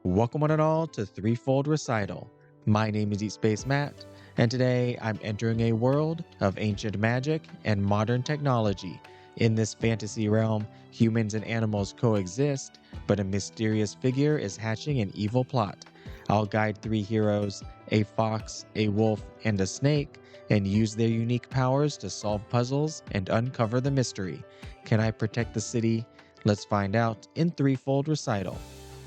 Welcome one and all to Threefold Recital. My name is Eat Space Matt, and today I'm entering a world of ancient magic and modern technology. In this fantasy realm, humans and animals coexist, but a mysterious figure is hatching an evil plot. I'll guide three heroes, a fox, a wolf, and a snake, and use their unique powers to solve puzzles and uncover the mystery. Can I protect the city? Let's find out in Threefold Recital.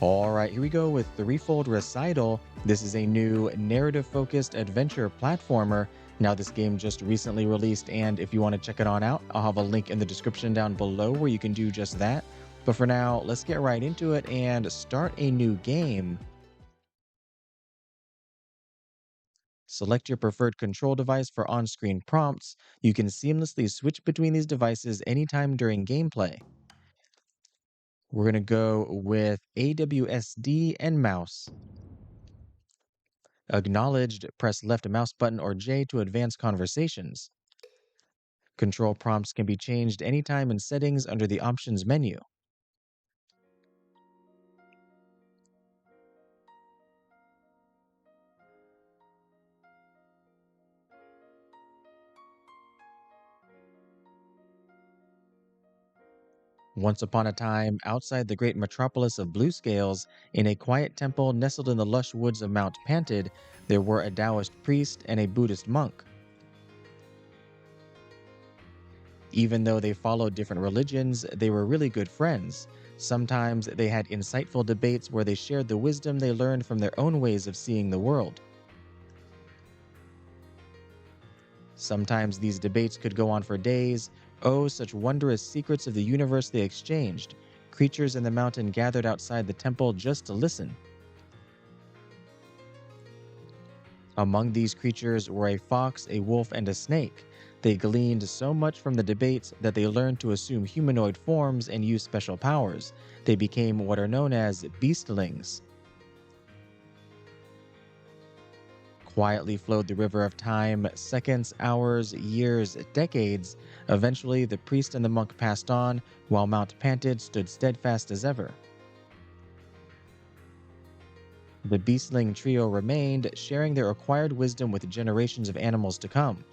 All right, here we go with Threefold Recital. This is a new narrative-focused adventure platformer. Now, this game just recently released, and if you want to check it on out, I'll have a link in the description down below where you can do just that. But for now, let's get right into it and start a new game. Select your preferred control device for on-screen prompts. You can seamlessly switch between these devices anytime during gameplay. We're going to go with AWSD and mouse. Acknowledged, press left mouse button or J to advance conversations. Control prompts can be changed anytime in settings under the options menu. Once upon a time, outside the great metropolis of Bluescales, in a quiet temple nestled in the lush woods of Mount Pantid, there were a Taoist priest and a Buddhist monk. Even though they followed different religions, they were really good friends. Sometimes they had insightful debates where they shared the wisdom they learned from their own ways of seeing the world. Sometimes these debates could go on for days. Oh, such wondrous secrets of the universe they exchanged. Creatures in the mountain gathered outside the temple just to listen. Among these creatures were a fox, a wolf, and a snake. They gleaned so much from the debates that they learned to assume humanoid forms and use special powers. They became what are known as beastlings. Quietly flowed the river of time, seconds, hours, years, decades. Eventually, the priest and the monk passed on, while Mount Pantid stood steadfast as ever. The beastling trio remained, sharing their acquired wisdom with generations of animals to come.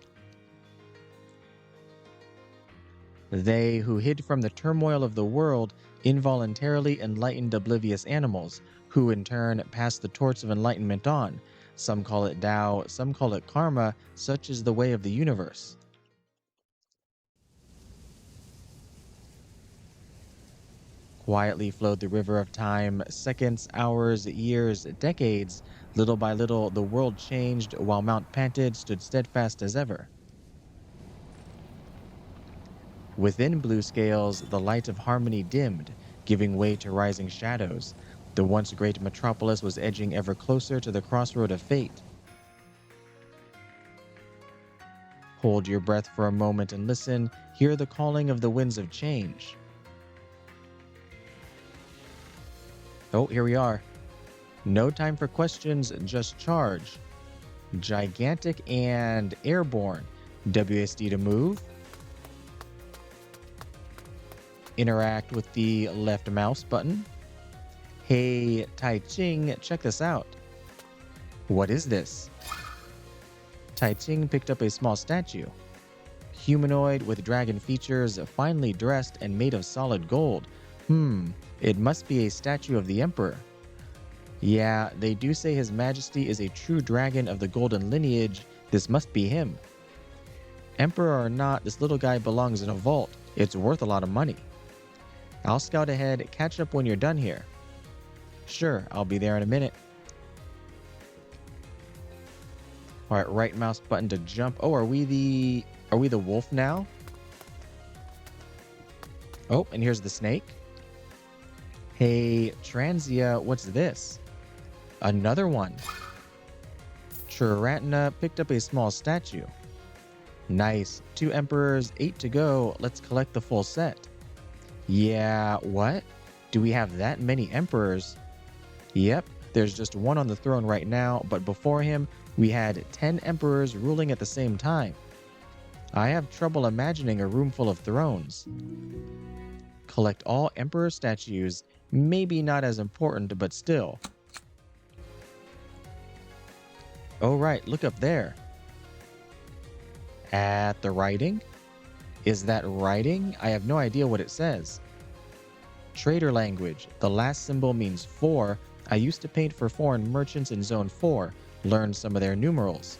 They who hid from the turmoil of the world involuntarily enlightened oblivious animals, who in turn passed the torch of enlightenment on. Some call it Tao, some call it karma, such is the way of the universe. Quietly flowed the river of time, seconds, hours, years, decades. Little by little, the world changed while Mount Pantid stood steadfast as ever. Within Bluescales, the light of harmony dimmed, giving way to rising shadows. The once great metropolis was edging ever closer to the crossroad of fate. Hold your breath for a moment and listen. Hear the calling of the winds of change. Oh, here we are. No time for questions, just charge. Gigantic and airborne. WSD to move. Interact with the left mouse button. Hey, Tai Ching, check this out. What is this? Tai Ching picked up a small statue. Humanoid with dragon features, finely dressed and made of solid gold. It must be a statue of the Emperor. Yeah, they do say His Majesty is a true dragon of the golden lineage. This must be him. Emperor or not, this little guy belongs in a vault. It's worth a lot of money. I'll scout ahead, catch up when you're done here. Sure, I'll be there in a minute. All right, right mouse button to jump. Oh, are we the wolf now? Oh, and here's the snake. Hey, Transia, what's this? Another one. Chiratna picked up a small statue. Nice, 2 emperors, 8 to go. Let's collect the full set. Yeah, what? Do we have that many emperors? Yep, there's just one on the throne right now, but before him, we had 10 emperors ruling at the same time. I have trouble imagining a room full of thrones. Collect all emperor statues, maybe not as important, but still. Oh, right, look up there. At the writing? Is that writing? I have no idea what it says. Trader language. The last symbol means 4. I used to paint for foreign merchants in Zone 4, learned some of their numerals.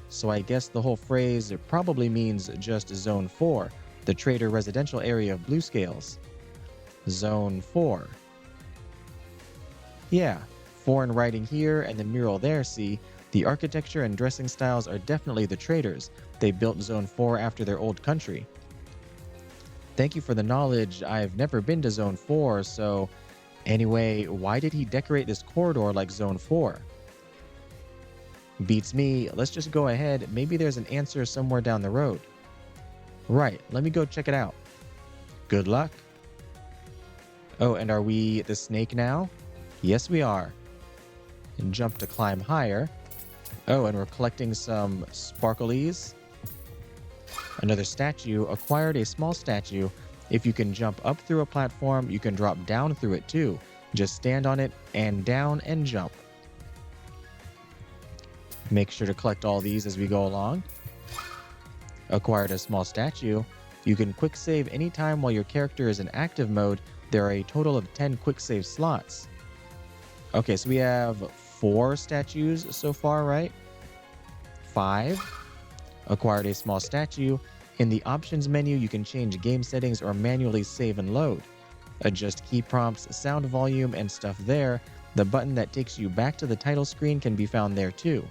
So I guess the whole phrase probably means just Zone 4, the trader residential area of Bluescales. Zone 4. Yeah, foreign writing here and the mural there, see? The architecture and dressing styles are definitely the traders. They built Zone 4 after their old country. Thank you for the knowledge. I've never been to Zone 4, so... Anyway, why did he decorate this corridor like Zone 4? Beats me. Let's just go ahead. Maybe there's an answer somewhere down the road. Right, let me go check it out. Good luck. Oh, and are we the snake now? Yes, we are. And jump to climb higher. Oh, and we're collecting some sparklies. Another statue. Acquired a small statue. If you can jump up through a platform, you can drop down through it too. Just stand on it and down and jump. Make sure to collect all these as we go along. Acquired a small statue. You can quick save anytime while your character is in active mode. There are a total of 10 quick save slots. Okay, so we have 4 statues so far, right? 5. Acquired a small statue. In the options menu, you can change game settings or manually save and load. Adjust key prompts, sound volume, and stuff there. The button that takes you back to the title screen can be found there too.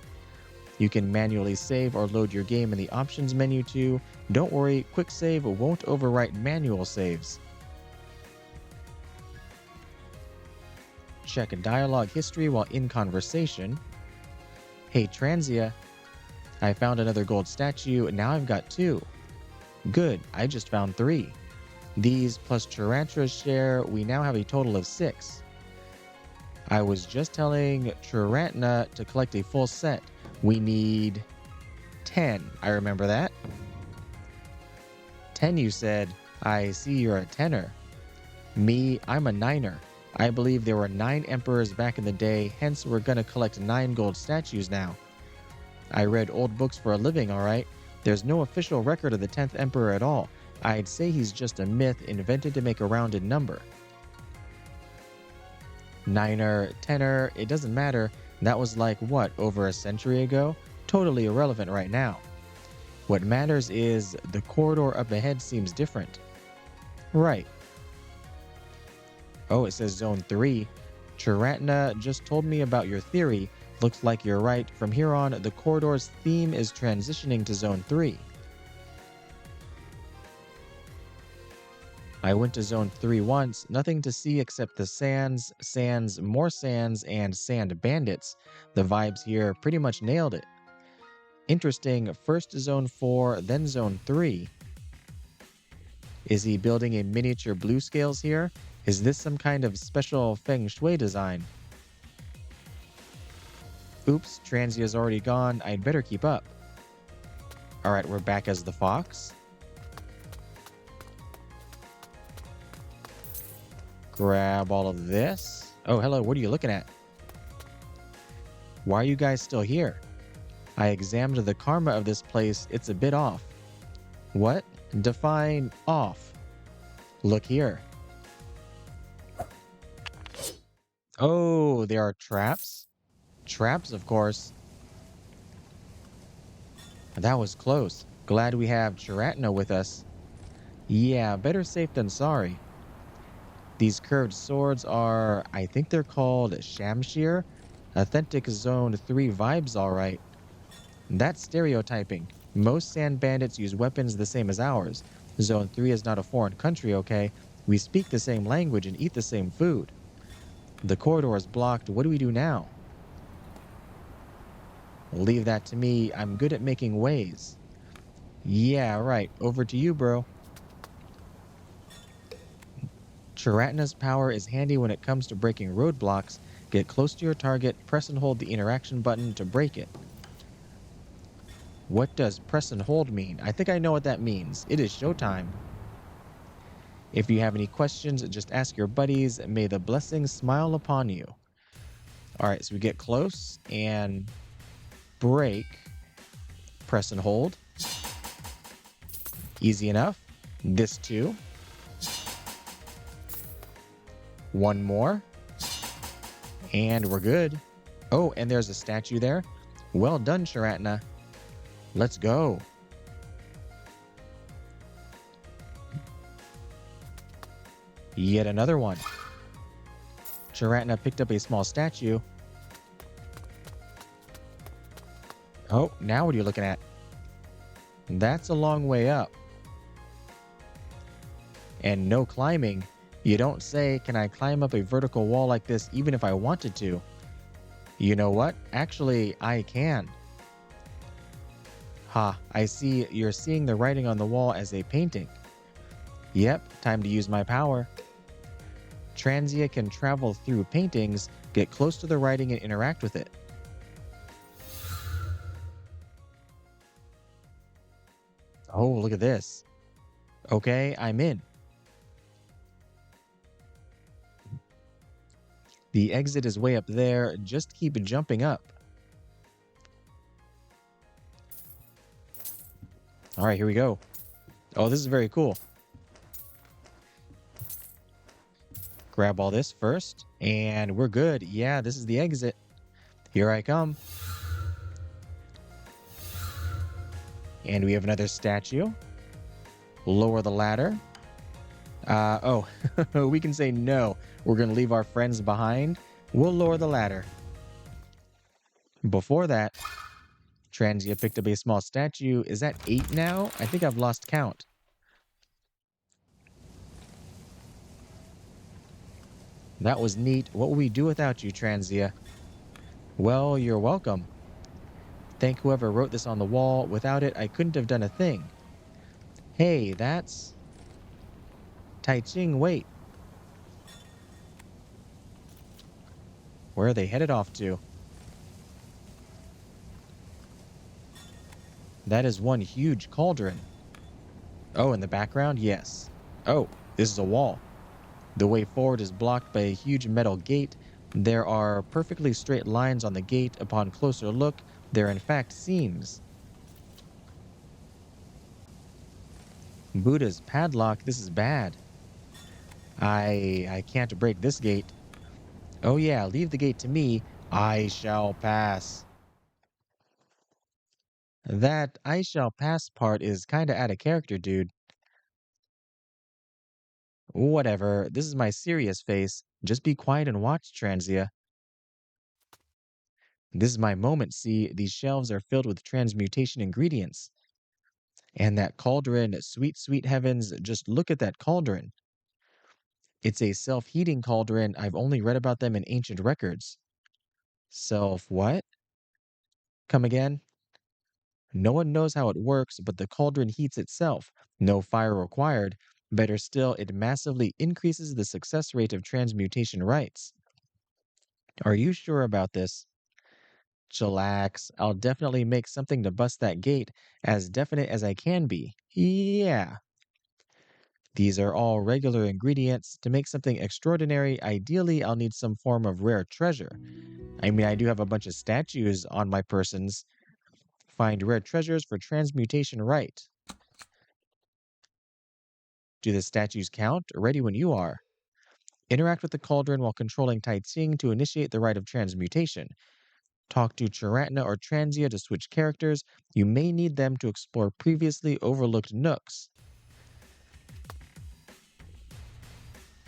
You can manually save or load your game in the options menu too. Don't worry, quick save won't overwrite manual saves. Check dialogue history while in conversation. Hey Transia, I found another gold statue, now I've got 2. Good, I just found 3. These plus Chirantra's share, we now have a total of 6. I was just telling Chirantna to collect a full set. We need 10. I remember that. 10 you said. I see you're a 10er. Me, I'm a 9er. I believe there were 9 emperors back in the day, hence we're gonna collect 9 gold statues now. I read old books for a living, alright? There's no official record of the 10th emperor at all. I'd say he's just a myth invented to make a rounded number. 9er, 10er, it doesn't matter. That was like, what, over a century ago? Totally irrelevant right now. What matters is the corridor up ahead seems different. Right. Oh, it says Zone 3. Chirantna just told me about your theory. Looks like you're right. From here on, the corridor's theme is transitioning to Zone 3. I went to Zone 3 once, nothing to see except the sands, more sands, and sand bandits. The vibes here pretty much nailed it. Interesting, first Zone 4, then Zone 3. Is he building a miniature Bluescales here? Is this some kind of special feng shui design? Oops, Transia's already gone, I'd better keep up. Alright, we're back as the fox. Grab all of this. Oh, hello, what are you looking at? Why are you guys still here? I examined the karma of this place. It's a bit off. What? Define off. Look here. Oh, there are traps? Traps, of course. That was close. Glad we have Chirantna with us. Yeah, better safe than sorry. These curved swords are, I think they're called Shamshir. Authentic Zone 3 vibes, alright. That's stereotyping. Most sand bandits use weapons the same as ours. Zone 3 is not a foreign country, okay? We speak the same language and eat the same food. The corridor is blocked. What do we do now? Leave that to me. I'm good at making ways. Yeah, right. Over to you, bro. Chirantna's power is handy when it comes to breaking roadblocks. Get close to your target, press and hold the interaction button to break it. What does press and hold mean? I think I know what that means. It is showtime. If you have any questions, just ask your buddies. May the blessings smile upon you. Alright, so we get close and break. Press and hold. Easy enough. This too. One more. And we're good. Oh, and there's a statue there. Well done, Sharatna. Let's go. Yet another one. Sharatna picked up a small statue. Oh, now what are you looking at? That's a long way up. And no climbing. You don't say, can I climb up a vertical wall like this even if I wanted to? You know what? Actually, I can. Ha, I see you're seeing the writing on the wall as a painting. Yep, time to use my power. Transia can travel through paintings, get close to the writing, and interact with it. Oh, look at this. Okay, I'm in. The exit is way up there. Just keep jumping up. All right, here we go. Oh, this is very cool. Grab all this first, and we're good. Yeah, this is the exit. Here I come. And we have another statue. Lower the ladder. Oh, we can say no. We're going to leave our friends behind. We'll lower the ladder. Before that, Transia picked up a small statue. Is that 8 now? I think I've lost count. That was neat. What would we do without you, Transia? Well, you're welcome. Thank whoever wrote this on the wall. Without it, I couldn't have done a thing. Hey, that's... Tai Ching, wait. Where are they headed off to? That is one huge cauldron. Oh, in the background? Yes. Oh, this is a wall. The way forward is blocked by a huge metal gate. There are perfectly straight lines on the gate. Upon closer look, there are in fact seams. Buddha's padlock, this is bad. I can't break this gate. Oh yeah, leave the gate to me. I shall pass. That I shall pass part is kinda out of character, dude. Whatever, this is my serious face. Just be quiet and watch, Transia. This is my moment, see? These shelves are filled with transmutation ingredients. And that cauldron, sweet, sweet heavens, just look at that cauldron. It's a self-heating cauldron. I've only read about them in ancient records. Self what? Come again? No one knows how it works, but the cauldron heats itself. No fire required. Better still, it massively increases the success rate of transmutation rites. Are you sure about this? Chillax. I'll definitely make something to bust that gate, as definite as I can be. Yeah. These are all regular ingredients. To make something extraordinary, ideally I'll need some form of rare treasure. I mean, I do have a bunch of statues on my persons. Find rare treasures for transmutation right. Do the statues count? Ready when you are. Interact with the cauldron while controlling Tai Ching to initiate the rite of transmutation. Talk to Charatna or Transia to switch characters. You may need them to explore previously overlooked nooks.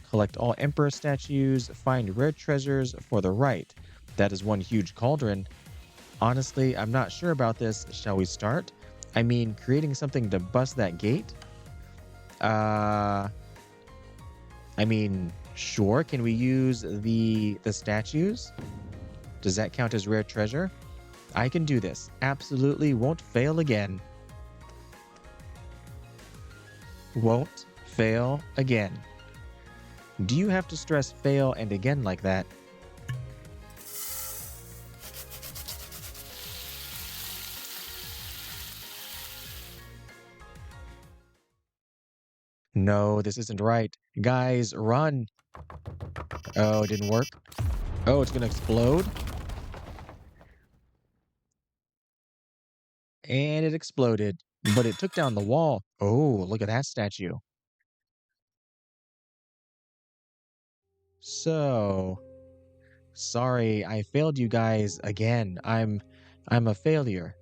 Collect all Emperor statues. Find rare treasures for the rite. That is one huge cauldron. Honestly, I'm not sure about this. Shall we start? I mean, creating something to bust that gate? I mean, sure. Can we use the statues? Does that count as rare treasure? I can do this. Absolutely won't fail again. Won't fail again. Do you have to stress fail and again like that? No, this isn't right. Guys, run. Oh, it didn't work. Oh, it's gonna explode? and it exploded, but it took down the wall. Oh, look at that statue. So, sorry, I failed you guys again. I'm a failure.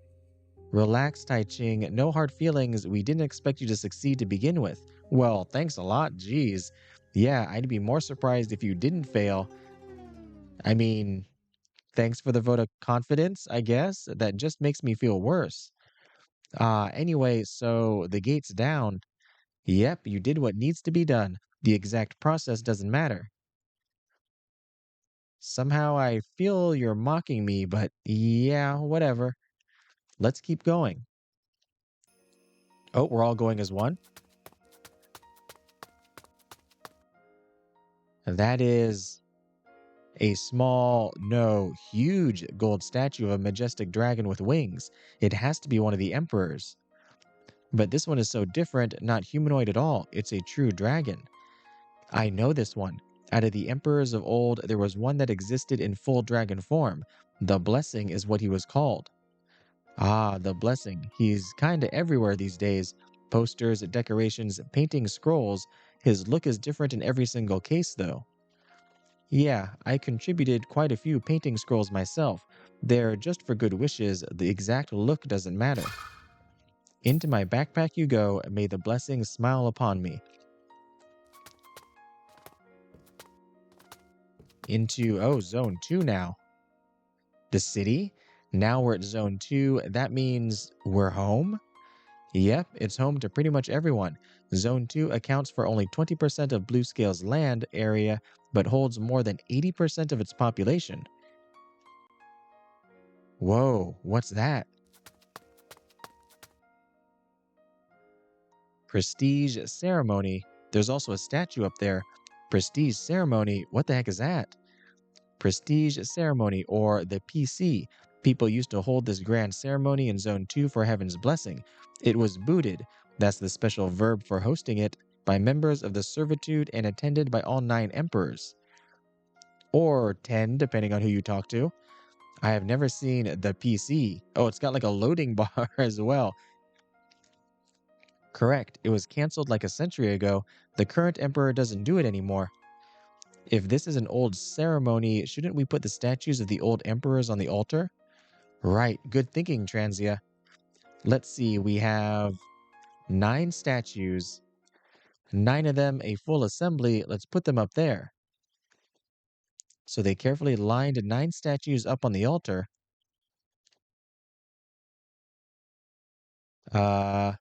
Relax, Tai Ching. No hard feelings. We didn't expect you to succeed to begin with. Well, thanks a lot. Jeez. Yeah, I'd be more surprised if you didn't fail. I mean, thanks for the vote of confidence, I guess. That just makes me feel worse. Anyway, so the gate's down. Yep, you did what needs to be done. The exact process doesn't matter. Somehow I feel you're mocking me, but yeah, whatever. Let's keep going. Oh, we're all going as one? That is a small, no, huge gold statue of a majestic dragon with wings. It has to be one of the emperors. But this one is so different, not humanoid at all. It's a true dragon. I know this one. Out of the emperors of old, there was one that existed in full dragon form. The Blessing is what he was called. Ah, the Blessing. He's kinda everywhere these days. Posters, decorations, painting scrolls. His look is different in every single case, though. Yeah, I contributed quite a few painting scrolls myself. They're just for good wishes, the exact look doesn't matter. Into my backpack you go, may the blessings smile upon me. Into, oh, zone 2 now. The city? Now we're at zone 2, that means we're home? Yep, it's home to pretty much everyone. Zone 2 accounts for only 20% of Bluescales' land area, but holds more than 80% of its population. Whoa, what's that? Prestige ceremony. There's also a statue up there. Prestige ceremony, what the heck is that? Prestige ceremony, or the PC. People used to hold this grand ceremony in Zone 2 for Heaven's blessing. It was booted, that's the special verb for hosting it, by members of the servitude and attended by all 9 emperors. Or 10, depending on who you talk to. I have never seen the PC. Oh, it's got like a loading bar as well. Correct, it was cancelled like a century ago. The current emperor doesn't do it anymore. If this is an old ceremony, shouldn't we put the statues of the old emperors on the altar? Right, good thinking, Transia. Let's see, we have 9 statues. 9 of them, a full assembly. Let's put them up there. So they carefully lined 9 statues up on the altar. Uh,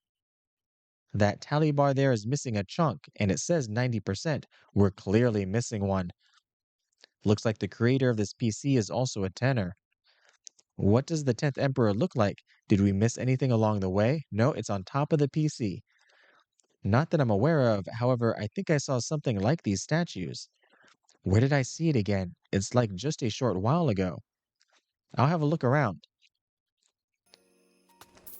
that tally bar there is missing a chunk, and it says 90%. We're clearly missing one. Looks like the creator of this PC is also a tenor. What does the 10th Emperor look like? Did we miss anything along the way? No, it's on top of the PC. Not that I'm aware of, however, I think I saw something like these statues. Where did I see it again? It's like just a short while ago. I'll have a look around.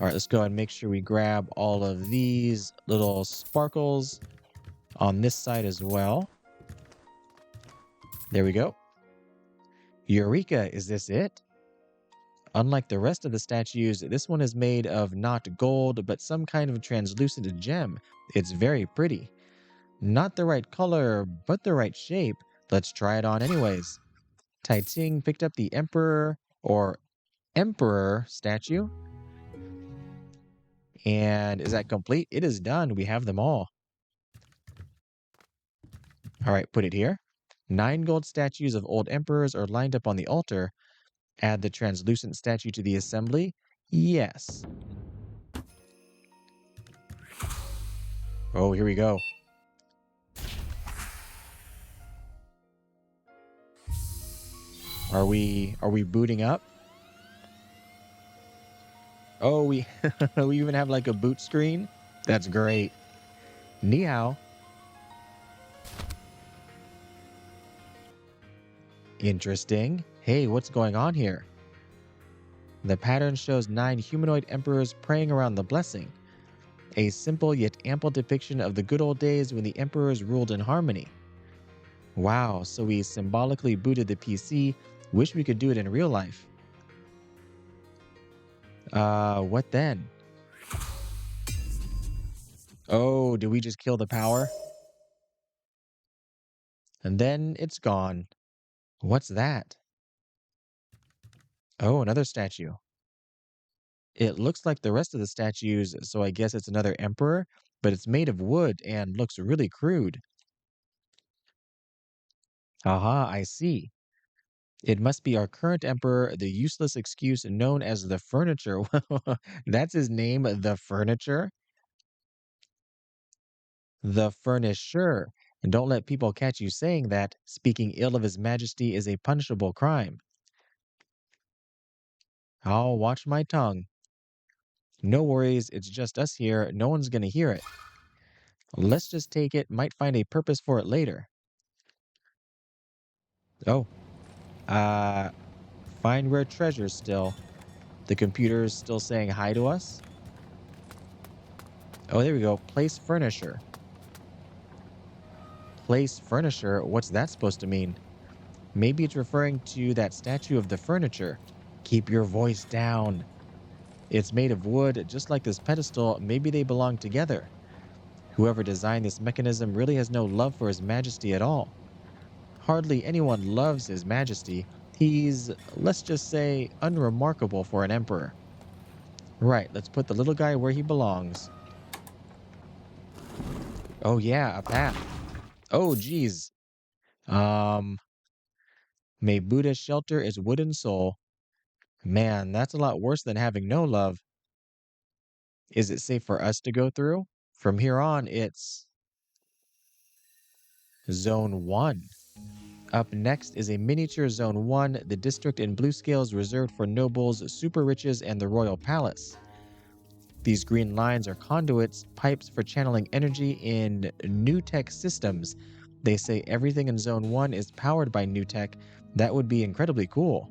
All right, let's go ahead and make sure we grab all of these little sparkles on this side as well. There we go. Eureka, is this it? Unlike the rest of the statues, this one is made of not gold, but some kind of translucent gem. It's very pretty. Not the right color, but the right shape. Let's try it on anyways. Tai Ting picked up the Emperor statue. And is that complete? It is done. We have them all. All right, put it here. 9 gold statues of old emperors are lined up on the altar. Add the translucent statue to the assembly. Yes. Oh, here we go. Are we booting up? Oh, we we even have like a boot screen. That's great. Ni hao. Interesting. Hey, what's going on here? The pattern shows 9 humanoid emperors praying around the blessing. A simple yet ample depiction of the good old days when the emperors ruled in harmony. Wow, so we symbolically booted the PC. Wish we could do it in real life. What then? Oh, did we just kill the power? And then it's gone. What's that? Oh, another statue. It looks like the rest of the statues, so I guess it's another emperor, but it's made of wood and looks really crude. Aha, I see. It must be our current emperor, the useless excuse known as the furniture. That's his name, the furniture? The furnisher. And don't let people catch you saying that. Speaking ill of his majesty is a punishable crime. I'll watch my tongue. No worries, it's just us here. No one's gonna hear it. Let's just take it, might find a purpose for it later. Oh, uh, find rare treasures still. The computer's still saying hi to us. Oh, there we go. Place furniture. Place furniture? What's that supposed to mean? Maybe it's referring to that statue of the furniture. Keep your voice down. It's made of wood, just like this pedestal. Maybe they belong together. Whoever designed this mechanism really has no love for His Majesty at all. Hardly anyone loves His Majesty. He's, let's just say, unremarkable for an emperor. Right, let's put the little guy where he belongs. Oh yeah, a path. Oh geez. Um, may Buddha shelter its wooden soul. Man, that's a lot worse than having no love. Is it safe for us to go through? From here on, it's Zone 1. Up next is a miniature Zone 1, the district in Bluescales reserved for nobles, super riches, and the royal palace. These green lines are conduits, pipes for channeling energy in new tech systems. They say everything in Zone 1 is powered by new tech. That would be incredibly cool.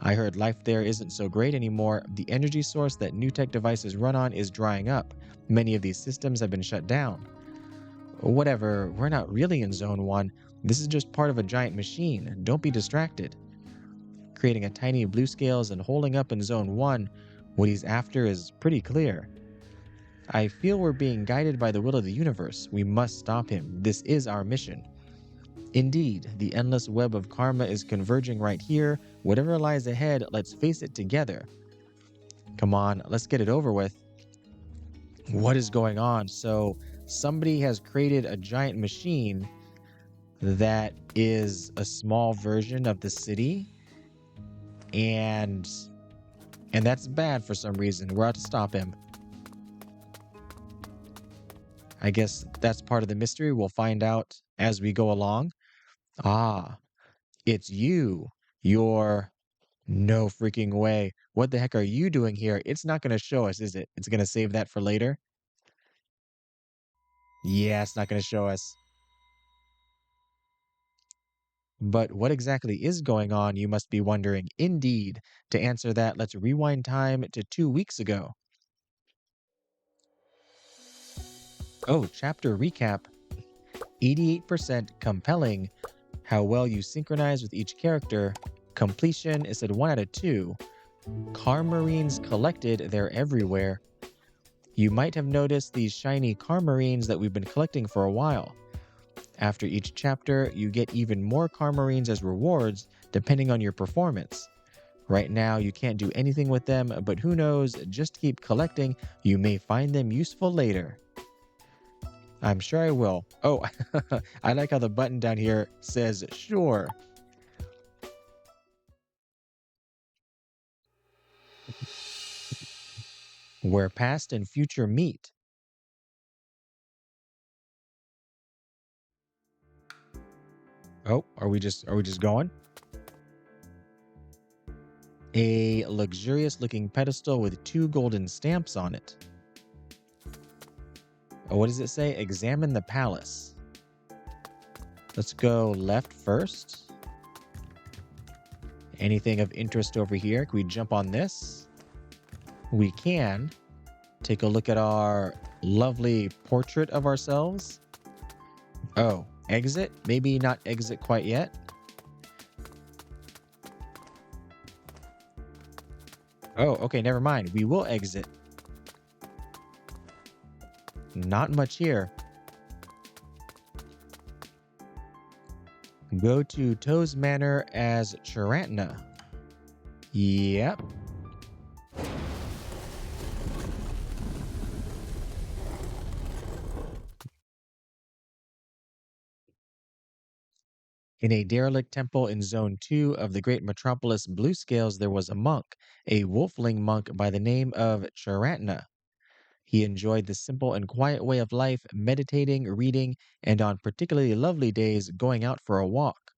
I heard life there isn't so great anymore. The energy source that new tech devices run on is drying up. Many of these systems have been shut down. Whatever, we're not really in Zone 1. This is just part of a giant machine. Don't be distracted. Creating a tiny Bluescales and holding up in Zone 1, what he's after is pretty clear. I feel we're being guided by the will of the universe. We must stop him. This is our mission. Indeed, the endless web of karma is converging right here. Whatever lies ahead, let's face it together. Come on, let's get it over with. What is going on? So, somebody has created a giant machine that is a small version of the city, and that's bad for some reason. We're out to stop him. I guess that's part of the mystery. We'll find out as we go along. Ah, it's you. You're no freaking way. What the heck are you doing here? It's not going to show us, is it? It's going to save that for later. Yeah, it's not going to show us. But what exactly is going on, you must be wondering. Indeed. To answer that, let's rewind time to 2 weeks ago. Oh, chapter recap. 88% compelling. How well you synchronize with each character. Completion is at 1 out of 2. Car marines collected, they're everywhere. You might have noticed these shiny car marines that we've been collecting for a while. After each chapter, you get even more car marines as rewards, depending on your performance. Right now, you can't do anything with them, but who knows, just keep collecting, you may find them useful later. I'm sure I will. Oh, I like how the button down here says sure. Where past and future meet. Oh, are we just going? A luxurious looking pedestal with 2 golden stamps on it. Oh, what does it say? Examine the palace. Let's go left first. Anything of interest over here? Can we jump on this? We can. Take a look at our lovely portrait of ourselves. Oh, exit? Maybe not exit quite yet. Oh, okay, never mind. We will exit. Not much here. Go to Toe's Manor as Charantna. Yep. In a derelict temple in Zone 2 of the great metropolis Bluescales, there was a monk, a wolfling monk by the name of Charantna. He enjoyed the simple and quiet way of life, meditating, reading, and on particularly lovely days, going out for a walk.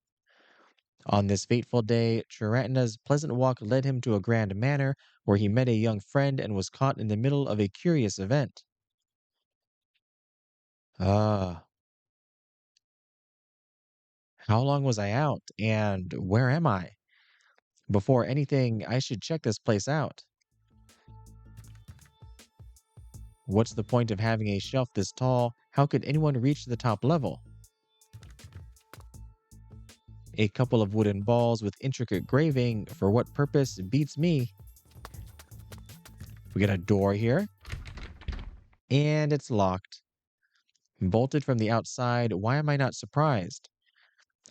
On this fateful day, Charantna's pleasant walk led him to a grand manor where he met a young friend and was caught in the middle of a curious event. Ah, how long was I out? And where am I? Before anything, I should check this place out. What's the point of having a shelf this tall? How could anyone reach the top level? A couple of wooden balls with intricate graving, for what purpose beats me. We got a door here, and it's locked. Bolted from the outside, why am I not surprised?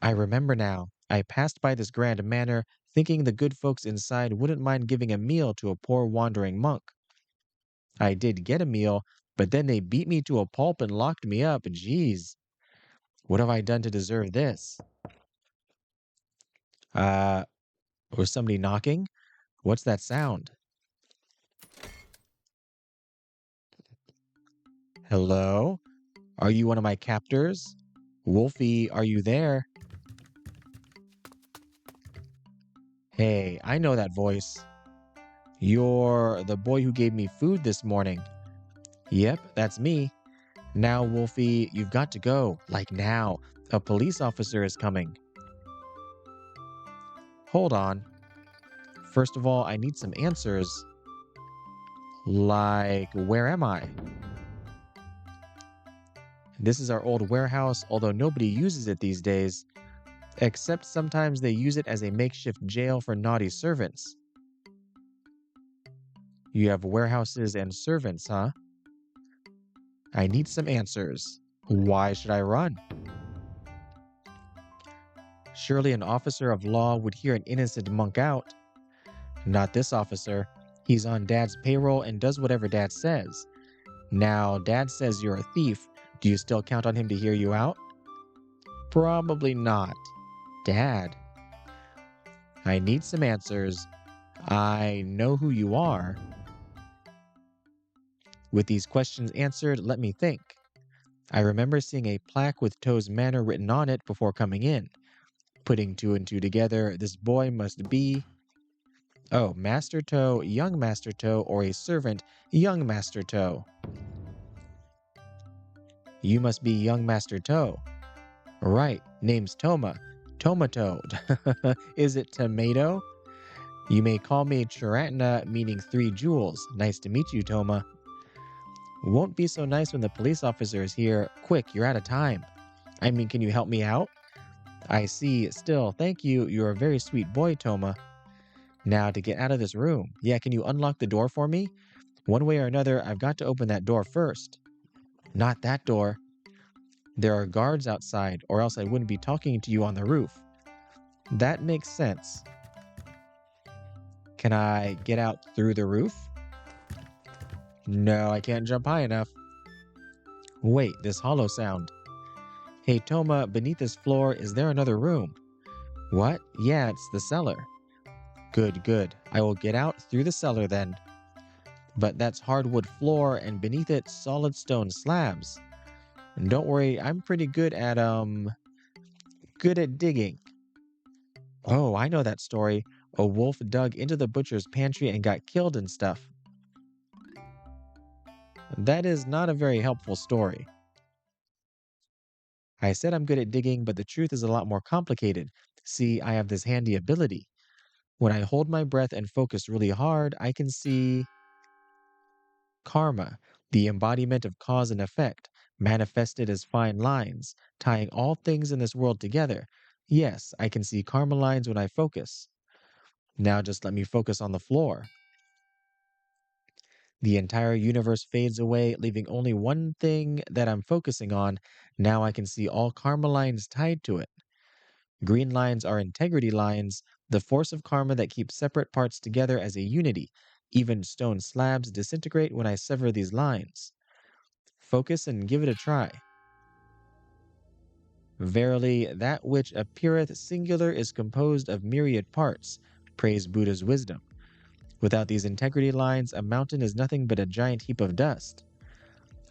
I remember now. I passed by this grand manor, thinking the good folks inside wouldn't mind giving a meal to a poor wandering monk. I did get a meal, but then they beat me to a pulp and locked me up. Jeez, what have I done to deserve this? Uh, was somebody knocking? What's that sound? Hello? Are you one of my captors? Wolfie, are you there? Hey, I know that voice. You're the boy who gave me food this morning. Yep, that's me. Now, Wolfie, you've got to go. Like now. A police officer is coming. Hold on. First of all, I need some answers. Like, where am I? This is our old warehouse, although nobody uses it these days, except sometimes they use it as a makeshift jail for naughty servants. You have warehouses and servants, huh? I need some answers. Why should I run? Surely an officer of law would hear an innocent monk out. Not this officer. He's on Dad's payroll and does whatever Dad says. Now, Dad says you're a thief. Do you still count on him to hear you out? Probably not. Dad, I need some answers. I know who you are. With these questions answered, let me think. I remember seeing a plaque with Toe's Manor written on it before coming in. Putting two and two together, this boy must be... Oh, Master Toe, young Master Toe, or a servant, young Master Toe. You must be young Master Toe. Right, name's Toma. Tomato. Is it tomato? You may call me Charantna, meaning 3 jewels. Nice to meet you, Toma. Won't be so nice when the police officer is here. Quick, you're out of time. I mean, can you help me out? I see. Still, thank you. You're a very sweet boy, Toma. Now, to get out of this room. Yeah, can you unlock the door for me? One way or another, I've got to open that door first. Not that door. There are guards outside, or else I wouldn't be talking to you on the roof. That makes sense. Can I get out through the roof? No, I can't jump high enough. Wait, this hollow sound. Hey, Toma, beneath this floor, is there another room? What? Yeah, it's the cellar. Good, good. I will get out through the cellar then. But that's hardwood floor and beneath it solid stone slabs. And don't worry, I'm pretty good at digging. Oh, I know that story. A wolf dug into the butcher's pantry and got killed and stuff. That is not a very helpful story. I said I'm good at digging, but the truth is a lot more complicated. See, I have this handy ability. When I hold my breath and focus really hard, I can see karma, the embodiment of cause and effect, manifested as fine lines, tying all things in this world together. Yes, I can see karma lines when I focus. Now just let me focus on the floor. The entire universe fades away, leaving only one thing that I'm focusing on. Now I can see all karma lines tied to it. Green lines are integrity lines, the force of karma that keeps separate parts together as a unity. Even stone slabs disintegrate when I sever these lines. Focus and give it a try. Verily, that which appeareth singular is composed of myriad parts. Praise Buddha's wisdom. Without these integrity lines, a mountain is nothing but a giant heap of dust.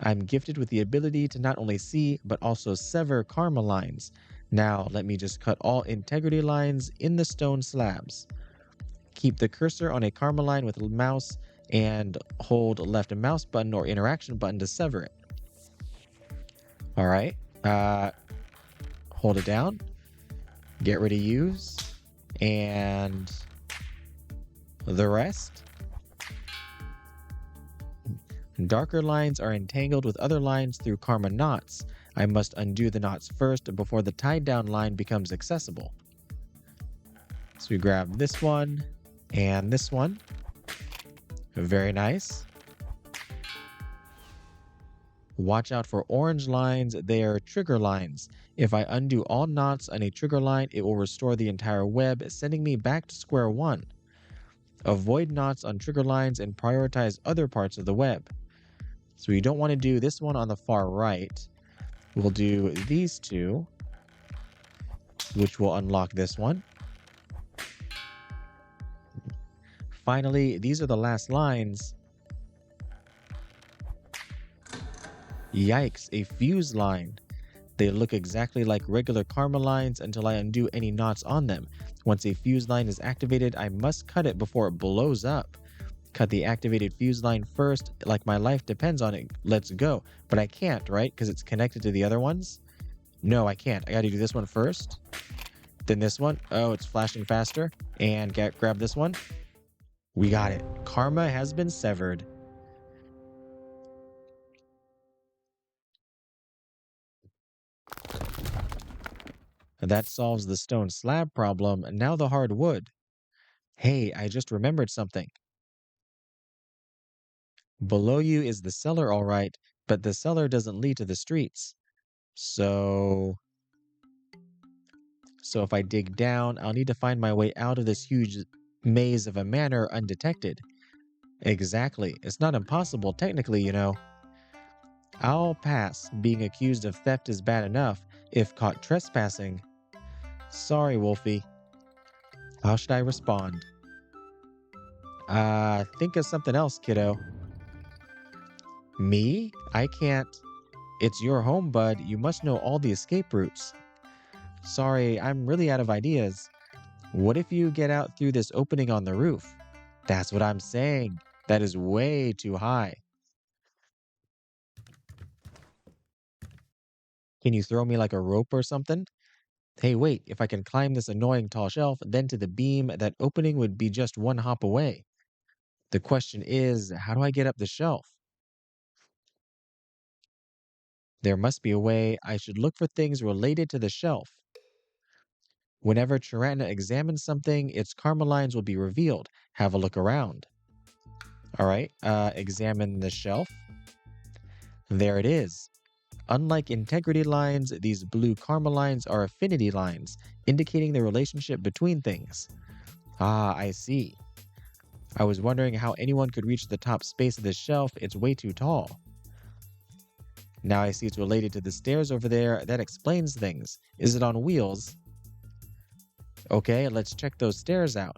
I'm gifted with the ability to not only see, but also sever karma lines. Now, let me just cut all integrity lines in the stone slabs. Keep the cursor on a karma line with a mouse and hold left mouse button or interaction button to sever it. All right. Hold it down. Get rid of use. And the rest. Darker lines are entangled with other lines through karma knots. I must undo the knots first before the tied down line becomes accessible. So we grab this one and this one. Very nice. Watch out for orange lines. They are trigger lines. If I undo all knots on a trigger line, it will restore the entire web, sending me back to square one. Avoid knots on trigger lines and prioritize other parts of the web. So we don't want to do this one on the far right. We'll do these two, which will unlock this one. Finally, these are the last lines. Yikes, a fuse line. They look exactly like regular karma lines until I undo any knots on them. Once a fuse line is activated, I must cut it before it blows up. Cut the activated fuse line first, like my life depends on it. Let's go. But I can't, right? Because it's connected to the other ones? No, I can't. I gotta do this one first. Then this one. Oh, it's flashing faster. And grab this one. We got it. Karma has been severed. That solves the stone slab problem. Now the hard wood. Hey, I just remembered something. Below you is the cellar, all right, but the cellar doesn't lead to the streets. So if I dig down, I'll need to find my way out of this huge maze of a manor undetected. Exactly. It's not impossible, technically, you know. I'll pass. Being accused of theft is bad enough. If caught trespassing... Sorry, Wolfie. How should I respond? Think of something else, kiddo. Me? I can't. It's your home, bud. You must know all the escape routes. Sorry, I'm really out of ideas. What if you get out through this opening on the roof? That's what I'm saying. That is way too high. Can you throw me like a rope or something? Hey, wait, if I can climb this annoying tall shelf, then to the beam, that opening would be just one hop away. The question is, how do I get up the shelf? There must be a way. I should look for things related to the shelf. Whenever Chiratna examines something, its karma lines will be revealed. Have a look around. All right, examine the shelf. There it is. Unlike integrity lines, these blue karma lines are affinity lines, indicating the relationship between things. Ah, I see. I was wondering how anyone could reach the top space of this shelf. It's way too tall. Now I see it's related to the stairs over there. That explains things. Is it on wheels? Okay, let's check those stairs out.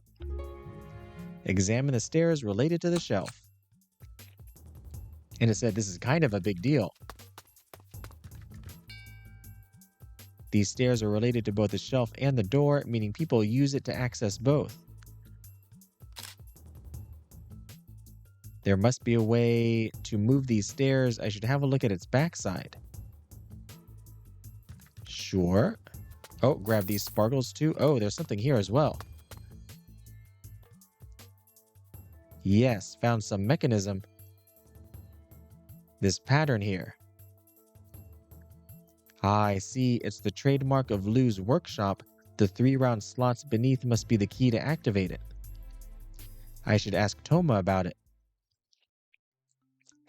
Examine the stairs related to the shelf. And it said this is kind of a big deal. These stairs are related to both the shelf and the door, meaning people use it to access both. There must be a way to move these stairs. I should have a look at its backside. Sure. Oh, grab these sparkles too. Oh, there's something here as well. Yes, found some mechanism. This pattern here. Ah, I see. It's the trademark of Lou's workshop. The 3 round slots beneath must be the key to activate it. I should ask Toma about it.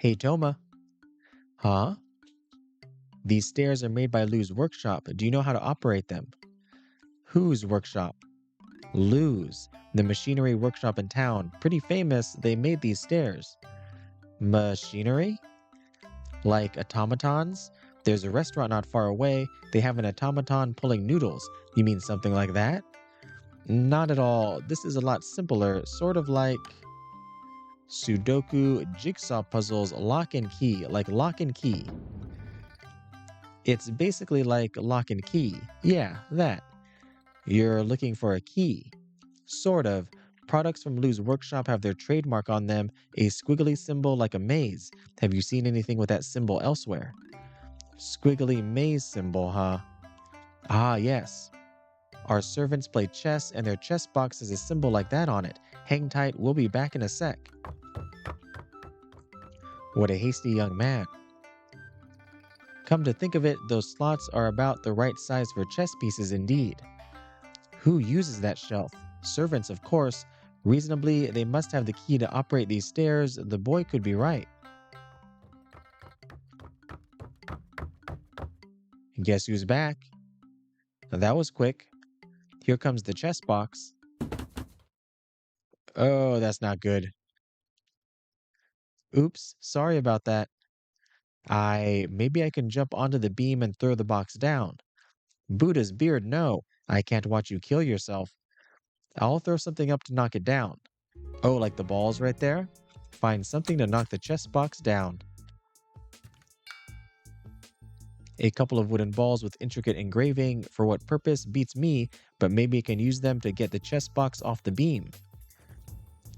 Hey, Toma. Huh? These stairs are made by Lou's workshop. Do you know how to operate them? Whose workshop? Lou's, the machinery workshop in town. Pretty famous, they made these stairs. Machinery? Like automatons? There's a restaurant not far away. They have an automaton pulling noodles. You mean something like that? Not at all. This is a lot simpler, sort of like Sudoku jigsaw puzzles, lock and key, like lock and key. It's basically like lock and key. Yeah, that. You're looking for a key. Sort of. Products from Lou's workshop have their trademark on them, a squiggly symbol like a maze. Have you seen anything with that symbol elsewhere? Squiggly maze symbol, huh? Ah, yes. Our servants play chess, and their chess box has a symbol like that on it. Hang tight, we'll be back in a sec. What a hasty young man. Come to think of it, those slots are about the right size for chess pieces indeed. Who uses that shelf? Servants, of course. Reasonably, they must have the key to operate these stairs. The boy could be right. Guess who's back? That was quick. Here comes the chess box. Oh, that's not good. Oops, sorry about that. Maybe I can jump onto the beam and throw the box down. Buddha's beard, no. I can't watch you kill yourself. I'll throw something up to knock it down. Oh, like the balls right there? Find something to knock the chess box down. A couple of wooden balls with intricate engraving. For what purpose beats me, but maybe I can use them to get the chess box off the beam.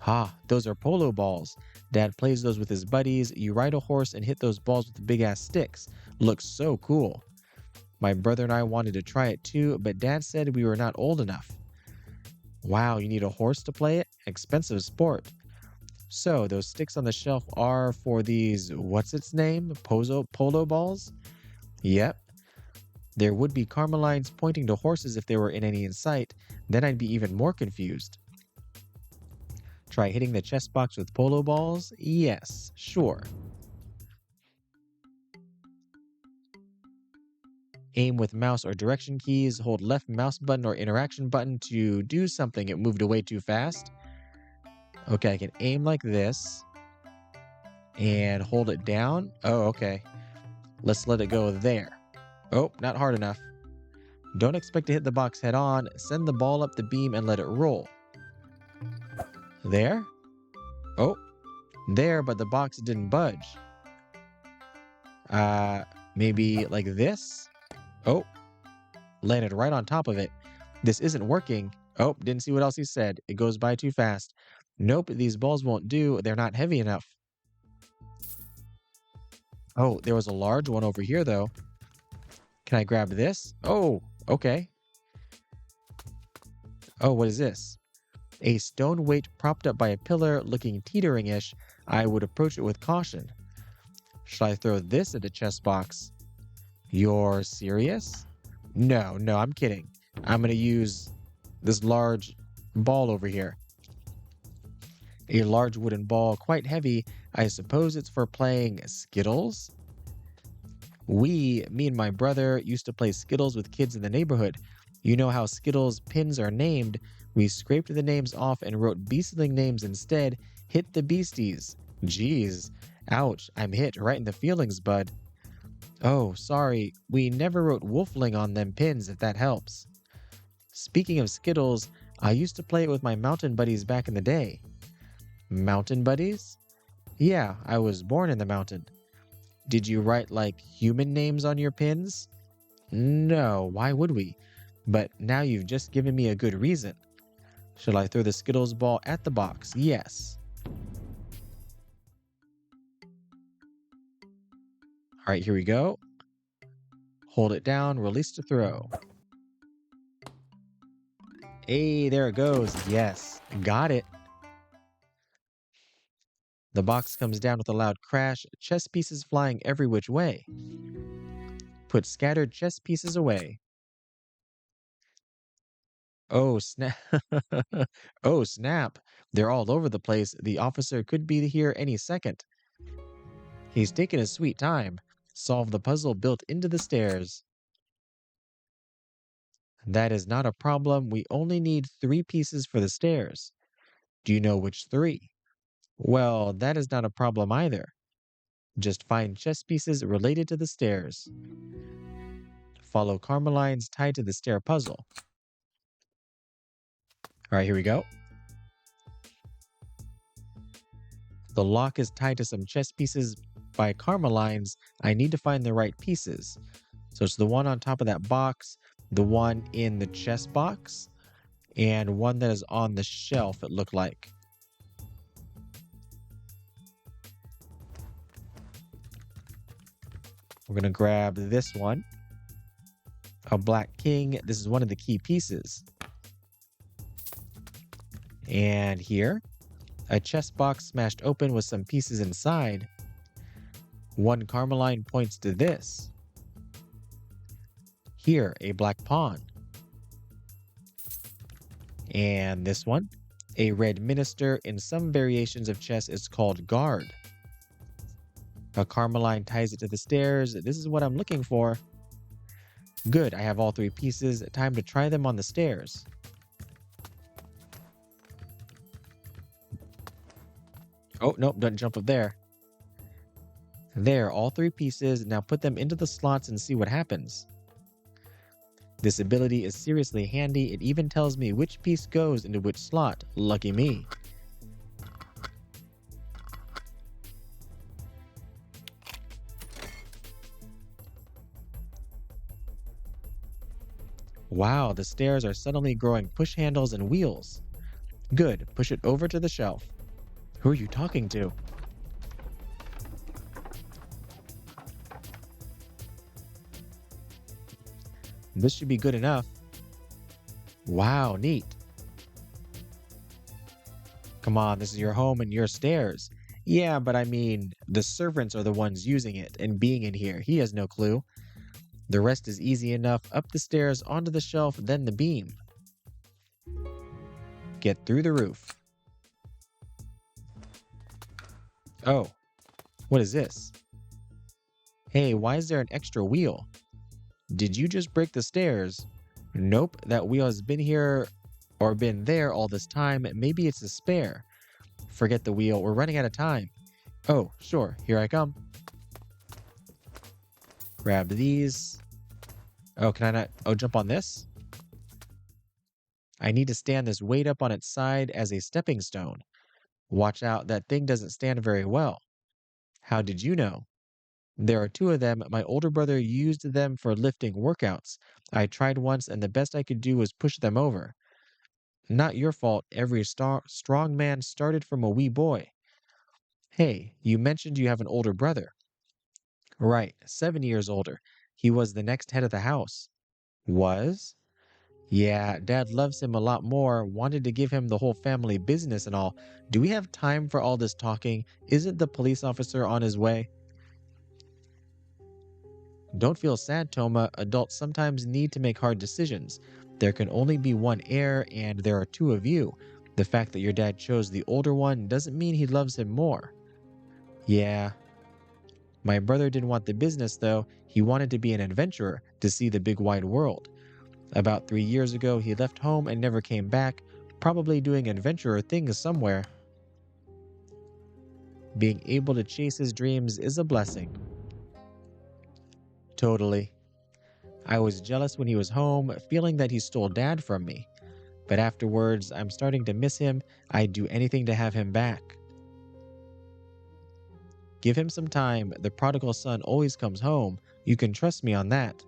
Ha, those are polo balls. Dad plays those with his buddies. You ride a horse and hit those balls with big ass sticks. Looks so cool. My brother and I wanted to try it too, but Dad said we were not old enough. Wow, you need a horse to play it? Expensive sport. So, those sticks on the shelf are for these, what's its name? Polo balls? Yep. There would be carmelines pointing to horses if there were any in sight. Then I'd be even more confused. Try hitting the chess box with polo balls? Yes, sure. Aim with mouse or direction keys. Hold left mouse button or interaction button to do something. It moved away too fast. Okay, I can aim like this and hold it down. Oh, okay. Let's let it go there. Oh, not hard enough. Don't expect to hit the box head on. Send the ball up the beam and let it roll. There? Oh, there, but the box didn't budge. Uh, Maybe like this? Oh, landed right on top of it. This isn't working. Oh, didn't see what else he said. It goes by too fast. Nope, these balls won't do. They're not heavy enough. Oh, there was a large one over here, though. Can I grab this? Oh, okay. Oh, what is this? A stone weight propped up by a pillar looking teetering-ish. I would approach it with caution. Should I throw this at the chess box? You're serious? No, I'm kidding. I'm going to use this large ball over here. A large wooden ball, quite heavy. I suppose it's for playing Skittles? Me and my brother, used to play Skittles with kids in the neighborhood. You know how Skittles pins are named. We scraped the names off and wrote beastling names instead. Hit the beasties. Jeez. Ouch, I'm hit right in the feelings, bud. Oh, sorry. We never wrote wolfling on them pins, if that helps. Speaking of Skittles, I used to play it with my mountain buddies back in the day. Mountain buddies? Yeah, I was born in the mountain. Did you write like human names on your pins? No, why would we? But now you've just given me a good reason. Shall I throw the Skittles ball at the box? Yes. All right, here we go. Hold it down, release to throw. Hey, there it goes. Yes, got it. The box comes down with a loud crash, chess pieces flying every which way. Put scattered chess pieces away. Oh, snap. Oh, snap. They're all over the place. The officer could be here any second. He's taking his sweet time. Solve the puzzle built into the stairs. That is not a problem. We only need 3 pieces for the stairs. Do you know which 3? Well, that is not a problem either. Just find chess pieces related to the stairs. Follow karma lines tied to the stair puzzle. All right, here we go. The lock is tied to some chess pieces by karma lines. I need to find the right pieces. So it's the one on top of that box, the one in the chess box, and one that is on the shelf, it looked like. We're going to grab this one. A black king. This is one of the key pieces. And here, a chess box smashed open with some pieces inside. One karma line points to this. Here, a black pawn. And this one, a red minister. In some variations of chess, it's called guard. A karma line ties it to the stairs. This is what I'm looking for. Good, I have all 3 pieces. Time to try them on the stairs. Oh, nope, don't jump up there. There, all 3 pieces. Now put them into the slots and see what happens. This ability is seriously handy. It even tells me which piece goes into which slot. Lucky me. Wow, the stairs are suddenly growing push handles and wheels. Good, push it over to the shelf. Who are you talking to? This should be good enough. Wow, neat. Come on, this is your home and your stairs. Yeah, but I mean, the servants are the ones using it and being in here. He has no clue. The rest is easy enough. Up the stairs, onto the shelf, then the beam. Get through the roof. Oh, what is this? Hey, why is there an extra wheel? Did you just break the stairs? Nope, that wheel has been here or been there all this time. Maybe it's a spare. Forget the wheel, we're running out of time. Oh, sure, here I come. Grab these. Oh, can I not? Oh, jump on this? I need to stand this weight up on its side as a stepping stone. Watch out, that thing doesn't stand very well. How did you know? There are 2 of them. My older brother used them for lifting workouts. I tried once and the best I could do was push them over. Not your fault. Every strong man started from a wee boy. Hey, you mentioned you have an older brother. Right, 7 years older. He was the next head of the house. Was? Yeah, Dad loves him a lot more, wanted to give him the whole family business and all. Do we have time for all this talking? Isn't the police officer on his way? Don't feel sad, Toma. Adults sometimes need to make hard decisions. There can only be one heir, and there are 2 of you. The fact that your dad chose the older one doesn't mean he loves him more. Yeah. My brother didn't want the business, though. He wanted to be an adventurer, to see the big wide world. About 3 years ago, he left home and never came back, probably doing adventurer things somewhere. Being able to chase his dreams is a blessing. Totally. I was jealous when he was home, feeling that he stole Dad from me. But afterwards, I'm starting to miss him. I'd do anything to have him back. Give him some time. The prodigal son always comes home. You can trust me on that.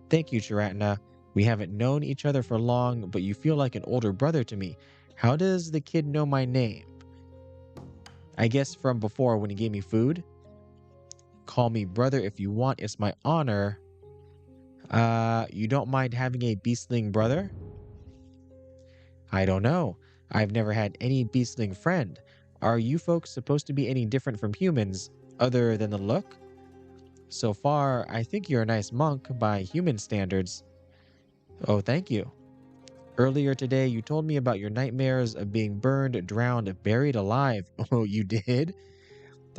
Thank you, Chiratna. We haven't known each other for long, but you feel like an older brother to me. How does the kid know my name? I guess from before when he gave me food. Call me brother if you want. It's my honor. You don't mind having a beastling brother? I don't know. I've never had any beastling friend. Are you folks supposed to be any different from humans, other than the look? So far, I think you're a nice monk by human standards. Oh, thank you. Earlier today, you told me about your nightmares of being burned, drowned, buried alive. Oh, you did?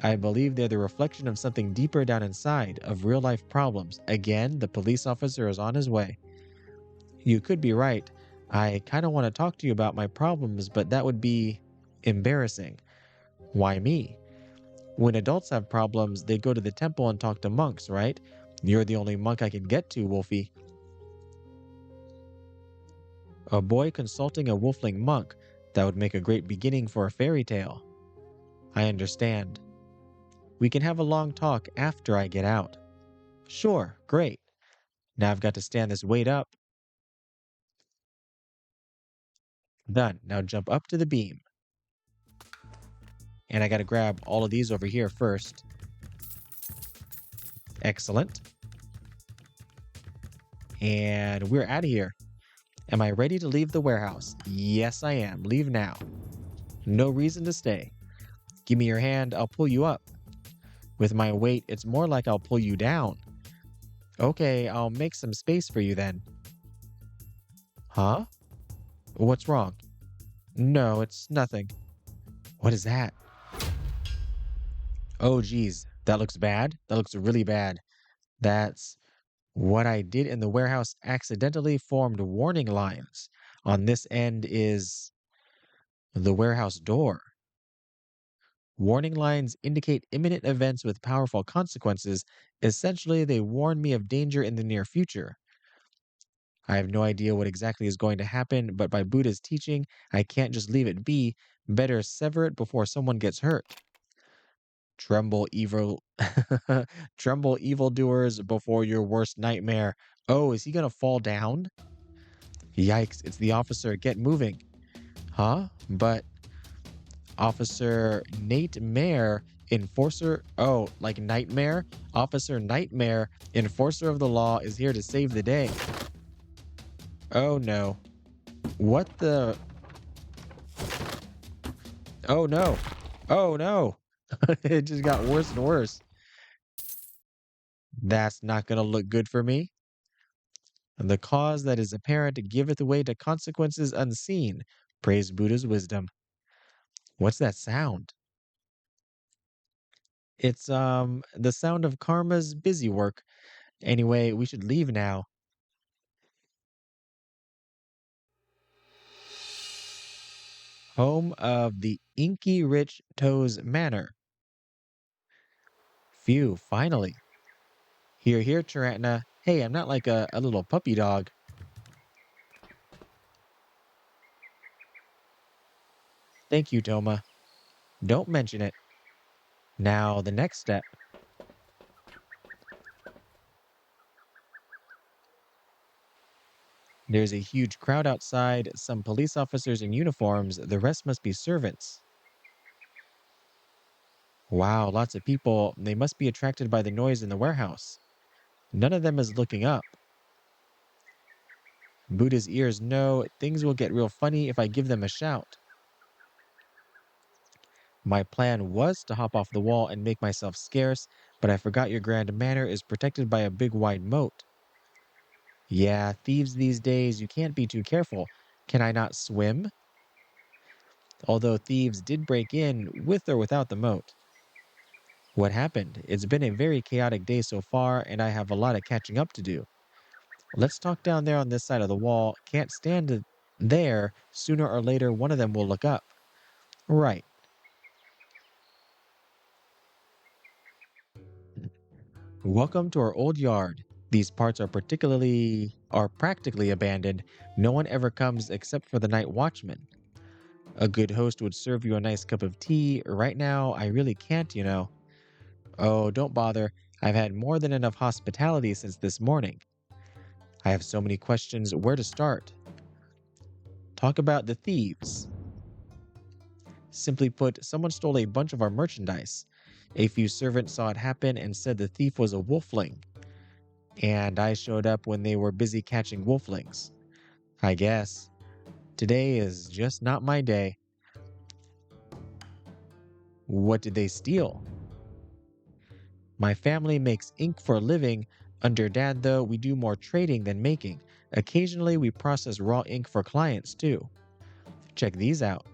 I believe they're the reflection of something deeper down inside, of real life problems. Again, the police officer is on his way. You could be right. I kind of want to talk to you about my problems, but that would be embarrassing. Why me? When adults have problems, they go to the temple and talk to monks, right? You're the only monk I can get to, Wolfie. A boy consulting a wolfling monk, that would make a great beginning for a fairy tale. I understand. We can have a long talk after I get out. Sure, great. Now I've got to stand this weight up. Done. Now jump up to the beam. And I got to grab all of these over here first. Excellent. And we're out of here. Am I ready to leave the warehouse? Yes, I am. Leave now. No reason to stay. Give me your hand, I'll pull you up. With my weight, it's more like I'll pull you down. Okay, I'll make some space for you then. Huh? What's wrong? No, it's nothing. What is that? Oh, geez. That looks bad. That looks really bad. That's what I did in the warehouse accidentally formed warning lines. On this end is the warehouse door. Warning lines indicate imminent events with powerful consequences. Essentially, they warn me of danger in the near future. I have no idea what exactly is going to happen, but by Buddha's teaching, I can't just leave it be. Better sever it before someone gets hurt. Tremble, evil, tremble, evildoers, before your worst nightmare. Oh, is he gonna fall down? Yikes! It's the officer. Get moving. Huh? But Officer Nate Mare, enforcer. Oh, like Nightmare? Officer Nightmare, enforcer of the law, is here to save the day. Oh no. What the? Oh no. Oh no. It just got worse and worse. That's not gonna look good for me. The cause that is apparent giveth way to consequences unseen. Praise Buddha's wisdom. What's that sound? It's the sound of karma's busy work. Anyway, we should leave now. Home of the Inky Rich Toes Manor. Phew, finally. Here, here, Tarantna. Hey, I'm not like a little puppy dog. Thank you, Toma. Don't mention it. Now, the next step. There's a huge crowd outside, some police officers in uniforms, the rest must be servants. Wow, lots of people. They must be attracted by the noise in the warehouse. None of them is looking up. Buddha's ears know things will get real funny if I give them a shout. My plan was to hop off the wall and make myself scarce, but I forgot your grand manor is protected by a big wide moat. Yeah, thieves these days, you can't be too careful. Can I not swim? Although thieves did break in with or without the moat. What happened? It's been a very chaotic day so far, and I have a lot of catching up to do. Let's talk down there on this side of the wall. Can't stand it there. Sooner or later, one of them will look up. Right. Welcome to our old yard. These parts are practically abandoned. No one ever comes except for the night watchman. A good host would serve you a nice cup of tea. Right now, I really can't, you know. Oh, don't bother. I've had more than enough hospitality since this morning. I have so many questions. Where to start? Talk about the thieves. Simply put, someone stole a bunch of our merchandise. A few servants saw it happen and said the thief was a wolfling. And I showed up when they were busy catching wolflings. I guess. Today is just not my day. What did they steal? My family makes ink for a living. Under Dad, though, we do more trading than making. Occasionally, we process raw ink for clients, too. Check these out.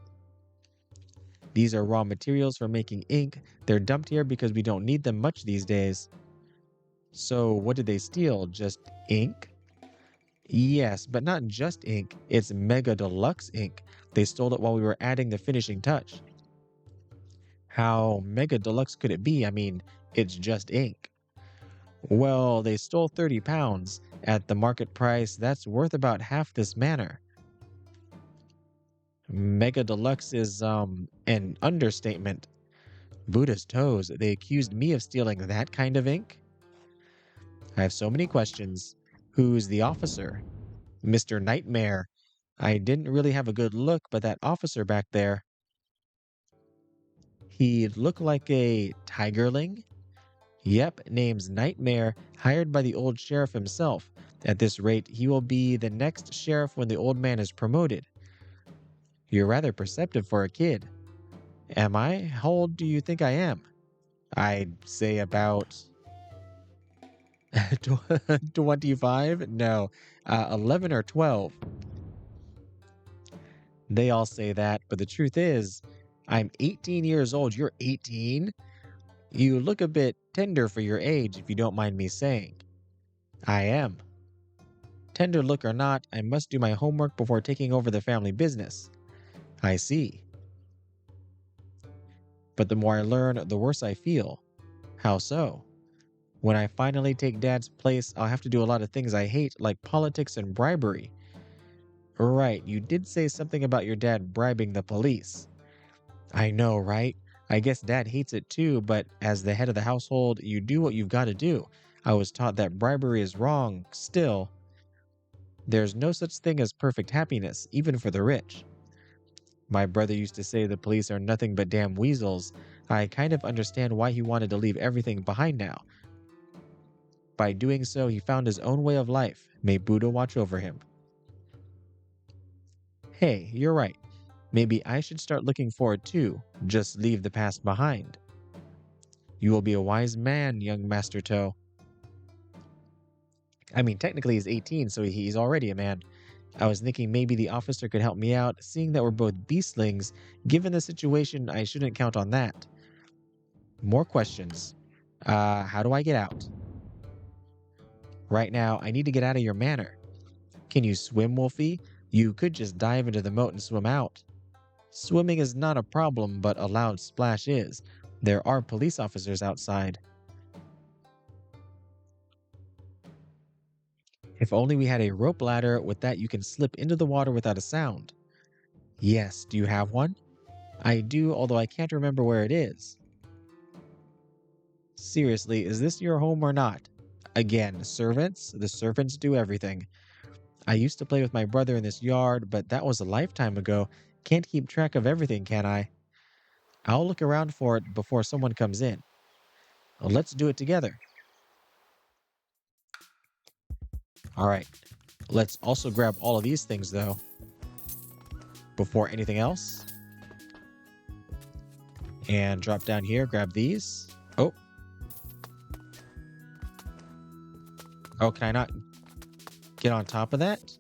These are raw materials for making ink. They're dumped here because we don't need them much these days. So, what did they steal? Just ink? Yes, but not just ink. It's Mega Deluxe ink. They stole it while we were adding the finishing touch. How Mega Deluxe could it be? I mean, it's just ink. Well, they stole 30 pounds. At the market price, that's worth about half this manor. Mega Deluxe is, an understatement. Buddha's toes, they accused me of stealing that kind of ink? I have so many questions. Who's the officer? Mr. Nightmare. I didn't really have a good look, but that officer back there, he looked like a tigerling? Yep, name's Nightmare, hired by the old sheriff himself. At this rate, he will be the next sheriff when the old man is promoted. You're rather perceptive for a kid. Am I? How old do you think I am? I'd say about 25? No, 11 or 12. They all say that, but the truth is, I'm 18 years old. You're 18? You look a bit tender for your age, if you don't mind me saying. I am. Tender look or not, I must do my homework before taking over the family business. I see. But the more I learn, the worse I feel. How so? When I finally take Dad's place, I'll have to do a lot of things I hate, like politics and bribery. Right, you did say something about your dad bribing the police. I know, right? I guess Dad hates it too, but as the head of the household, you do what you've got to do. I was taught that bribery is wrong. Still, there's no such thing as perfect happiness, even for the rich. My brother used to say the police are nothing but damn weasels. I kind of understand why he wanted to leave everything behind now. By doing so, he found his own way of life. May Buddha watch over him. Hey, you're right. Maybe I should start looking forward too. Just leave the past behind. You will be a wise man, young Master Toe. I mean, technically he's 18, so he's already a man. I was thinking maybe the officer could help me out, seeing that we're both beastlings. Given the situation, I shouldn't count on that. More questions. How do I get out? Right now, I need to get out of your manor. Can you swim, Wolfie? You could just dive into the moat and swim out. Swimming is not a problem, but a loud splash is. There are police officers outside. If only we had a rope ladder. With that, you can slip into the water without a sound. Yes, do you have one? I do, although I can't remember where it is. Seriously, is this your home or not? Again, servants? The servants do everything. I used to play with my brother in this yard, but that was a lifetime ago. Can't keep track of everything, can I? I'll look around for it before someone comes in. Let's do it together. All right. Let's also grab all of these things, though. Before anything else. And drop down here, grab these. Oh. Oh, can I not get on top of that?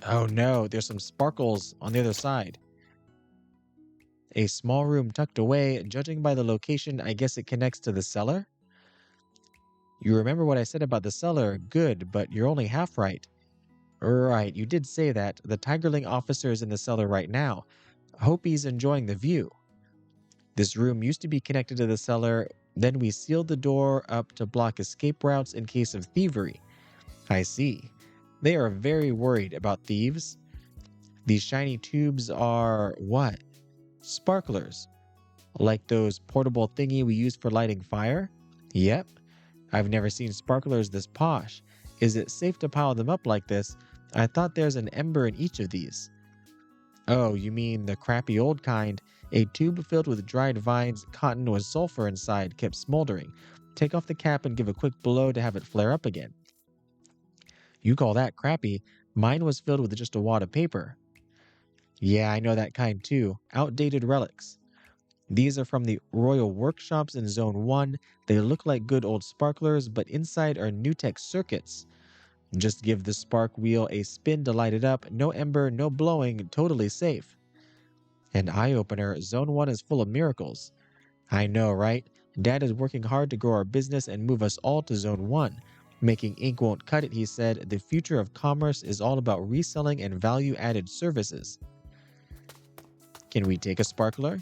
Oh no, there's some sparkles on the other side. A small room tucked away. Judging by the location, I guess it connects to the cellar? You remember what I said about the cellar? Good, but you're only half right. Right, you did say that. The Tigerling officer is in the cellar right now. Hope he's enjoying the view. This room used to be connected to the cellar. Then we sealed the door up to block escape routes in case of thievery. I see. They are very worried about thieves. These shiny tubes are what? Sparklers. Like those portable thingy we use for lighting fire? Yep. I've never seen sparklers this posh. Is it safe to pile them up like this? I thought there's an ember in each of these. Oh, you mean the crappy old kind. A tube filled with dried vines, cotton with sulfur inside, kept smoldering. Take off the cap and give a quick blow to have it flare up again. You call that crappy? Mine was filled with just a wad of paper. Yeah, I know that kind too. Outdated relics. These are from the Royal Workshops in Zone 1. They look like good old sparklers, but inside are new tech circuits. Just give the spark wheel a spin to light it up. No ember, no blowing, totally safe. An eye-opener, Zone 1 is full of miracles. I know, right? Dad is working hard to grow our business and move us all to Zone 1. Making ink won't cut it, he said. The future of commerce is all about reselling and value-added services. Can we take a sparkler?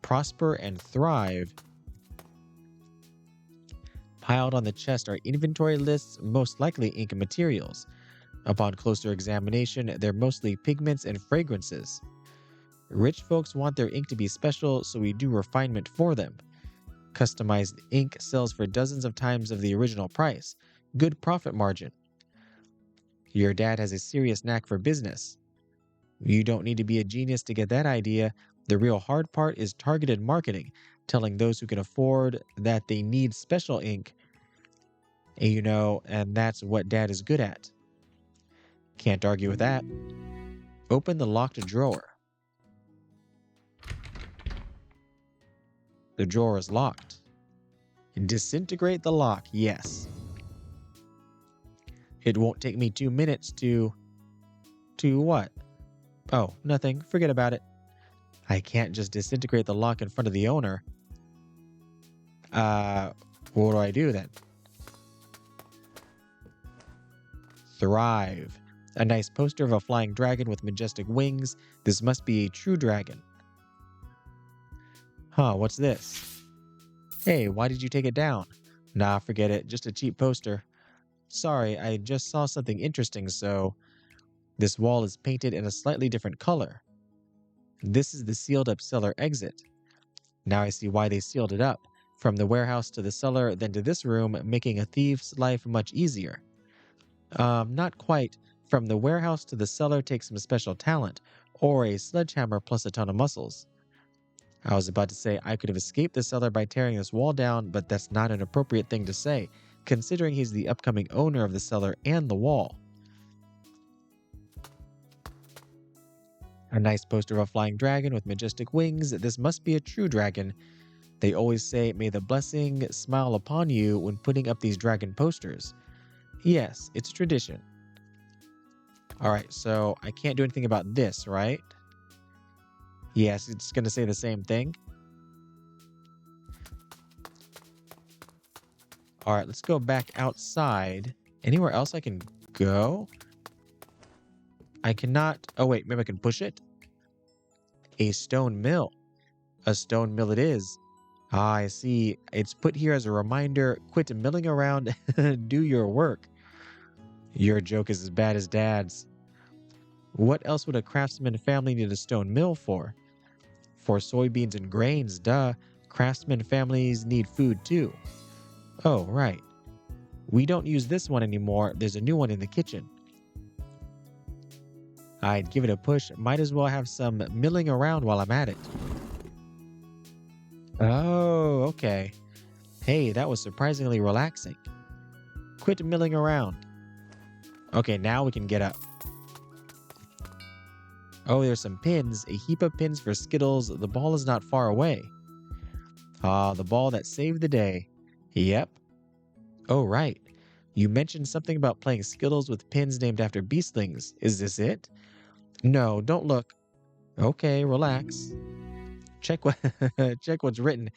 Prosper and thrive. Piled on the chest are inventory lists, most likely ink materials. Upon closer examination, they're mostly pigments and fragrances. Rich folks want their ink to be special, so we do refinement for them. Customized ink sells for dozens of times of the original price. Good profit margin. Your dad has a serious knack for business. You don't need to be a genius to get that idea. The real hard part is targeted marketing, telling those who can afford that they need special ink. And that's what Dad is good at. Can't argue with that. Open the locked drawer. The drawer is locked. Disintegrate the lock, yes. It won't take me 2 minutes to... To what? Oh, nothing. Forget about it. I can't just disintegrate the lock in front of the owner. What do I do then? Thrive. A nice poster of a flying dragon with majestic wings. This must be a true dragon. Huh, what's this? Hey, why did you take it down? Nah, forget it. Just a cheap poster. Sorry, I just saw something interesting, so... This wall is painted in a slightly different color. This is the sealed up cellar exit. Now I see why they sealed it up. From the warehouse to the cellar, then to this room, making a thief's life much easier. Not quite. From the warehouse to the cellar takes some special talent, or a sledgehammer plus a ton of muscles. I was about to say I could have escaped the cellar by tearing this wall down, but that's not an appropriate thing to say, considering he's the upcoming owner of the cellar and the wall. A nice poster of a flying dragon with majestic wings. This must be a true dragon. They always say, may the blessing smile upon you when putting up these dragon posters. Yes, it's tradition. Alright, so I can't do anything about this, right? Yes, it's going to say the same thing. Alright, let's go back outside. Anywhere else I can go? I cannot... Oh wait, maybe I can push it? A stone mill. A stone mill it is. Ah, I see. It's put here as a reminder. Quit milling around. Do your work. Your joke is as bad as Dad's. What else would a craftsman family need a stone mill for? For soybeans and grains, duh. Craftsman families need food too. Oh, right. We don't use this one anymore. There's a new one in the kitchen. I'd give it a push. Might as well have some milling around while I'm at it. Oh, okay. Hey, that was surprisingly relaxing. Quit milling around. Okay, now we can get up. Oh, there's some pins. A heap of pins for Skittles. The ball is not far away. Ah, the ball that saved the day. Yep. Oh, right. You mentioned something about playing Skittles with pins named after beastlings. Is this it? No, don't look. Okay, relax. Check what's written.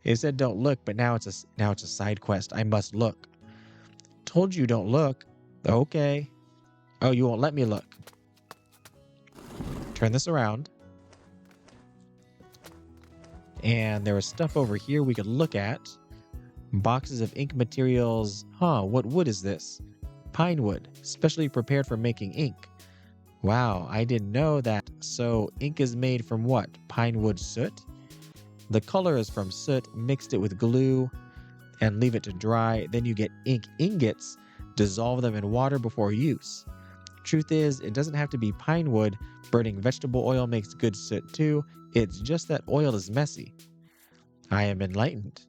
It said don't look, but now it's a side quest. I must look. Told you don't look. Okay. Oh, you won't let me look. Turn this around. And there was stuff over here we could look at. Boxes of ink materials. Huh, what wood is this? Pine wood, specially prepared for making ink. Wow, I didn't know that. So ink is made from what? Pine wood soot? The color is from soot, mixed it with glue, and leave it to dry. Then you get ink ingots, dissolve them in water before use. Truth is, it doesn't have to be pine wood. Burning vegetable oil makes good soot too. It's just that oil is messy. I am enlightened.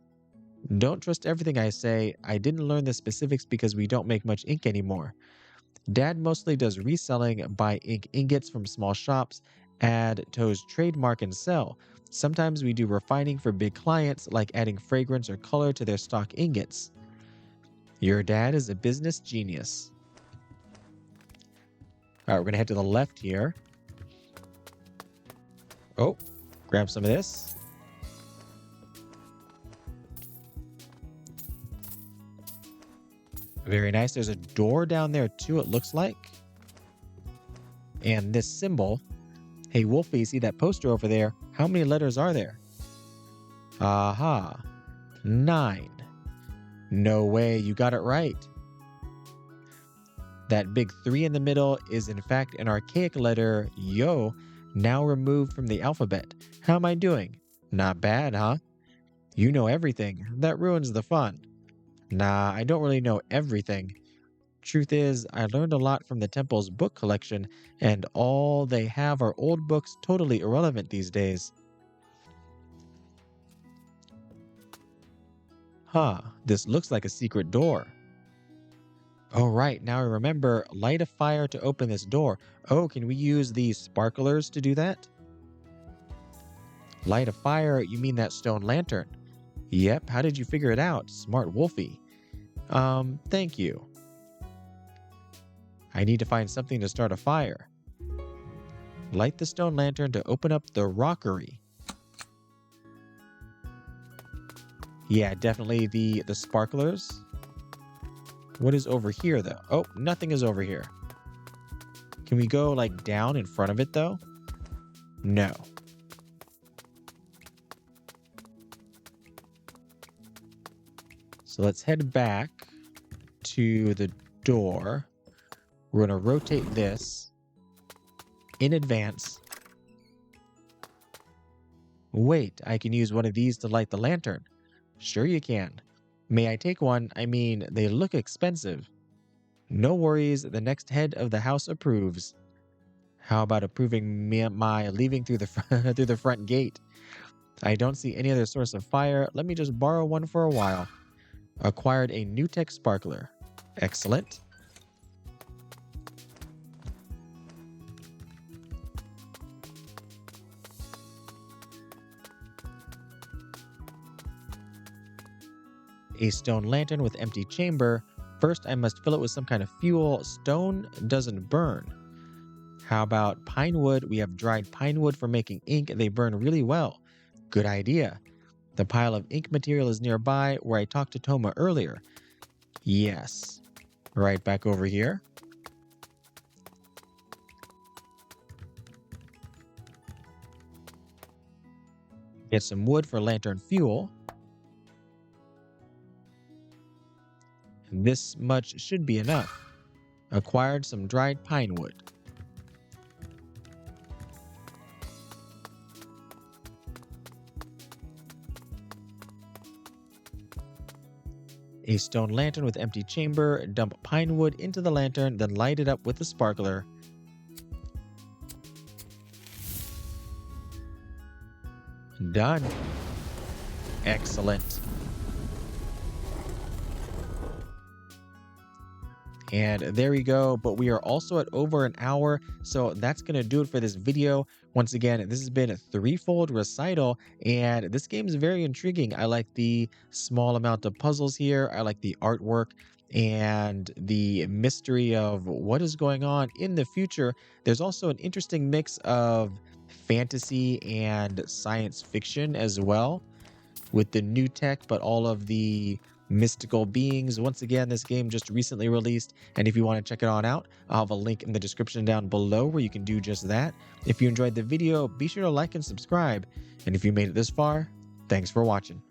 Don't trust everything I say. I didn't learn the specifics because we don't make much ink anymore. Dad mostly does reselling, buy ink ingots from small shops, add toes trademark and sell. Sometimes we do refining for big clients, like adding fragrance or color to their stock ingots. Your dad is a business genius. All right, we're going to head to the left here. Oh, grab some of this. Very nice. There's a door down there too, it looks like. And this symbol. Hey, Wolfie, see that poster over there? How many letters are there? Aha. 9. No way, you got it right. That big 3 in the middle is in fact an archaic letter, yo, now removed from the alphabet. How am I doing? Not bad, huh? You know everything. That ruins the fun. Nah, I don't really know everything. Truth is, I learned a lot from the temple's book collection, and all they have are old books totally irrelevant these days. Huh, this looks like a secret door. Oh, right, now I remember, light a fire to open this door. Oh, can we use these sparklers to do that? Light a fire, you mean that stone lantern? Yep, how did you figure it out? Smart Wolfie. Thank you. I need to find something to start a fire. Light the stone lantern to open up the rockery. Yeah, definitely the sparklers. What is over here, though? Oh, nothing is over here. Can we go, like, down in front of it, though? No. So let's head back to the door. We're going to rotate this in advance. Wait, I can use one of these to light the lantern. Sure you can. May I take one? I mean, they look expensive. No worries, the next head of the house approves. How about approving my leaving through the through the front gate? I don't see any other source of fire. Let me just borrow one for a while. Acquired a new tech sparkler. Excellent. A stone lantern with empty chamber. First, I must fill it with some kind of fuel. Stone doesn't burn. How about pine wood? We have dried pine wood for making ink. They burn really well. Good idea. The pile of ink material is nearby where I talked to Toma earlier. Yes. Right back over here. Get some wood for lantern fuel. This much should be enough. Acquired some dried pine wood. A stone lantern with empty chamber. Dump pine wood into the lantern, then light it up with a sparkler. Done. Excellent. And there we go, but we are also at over an hour, so that's going to do it for this video. Once again, this has been a Threefold Recital, and this game is very intriguing. I like the small amount of puzzles here. I like the artwork and the mystery of what is going on in the future. There's also an interesting mix of fantasy and science fiction as well, with the new tech, but all of the mystical beings. Once again, this game just recently released, and if you want to check it on out, I'll have a link in the description down below where you can do just that. If you enjoyed the video, be sure to like and subscribe, and if you made it this far, thanks for watching.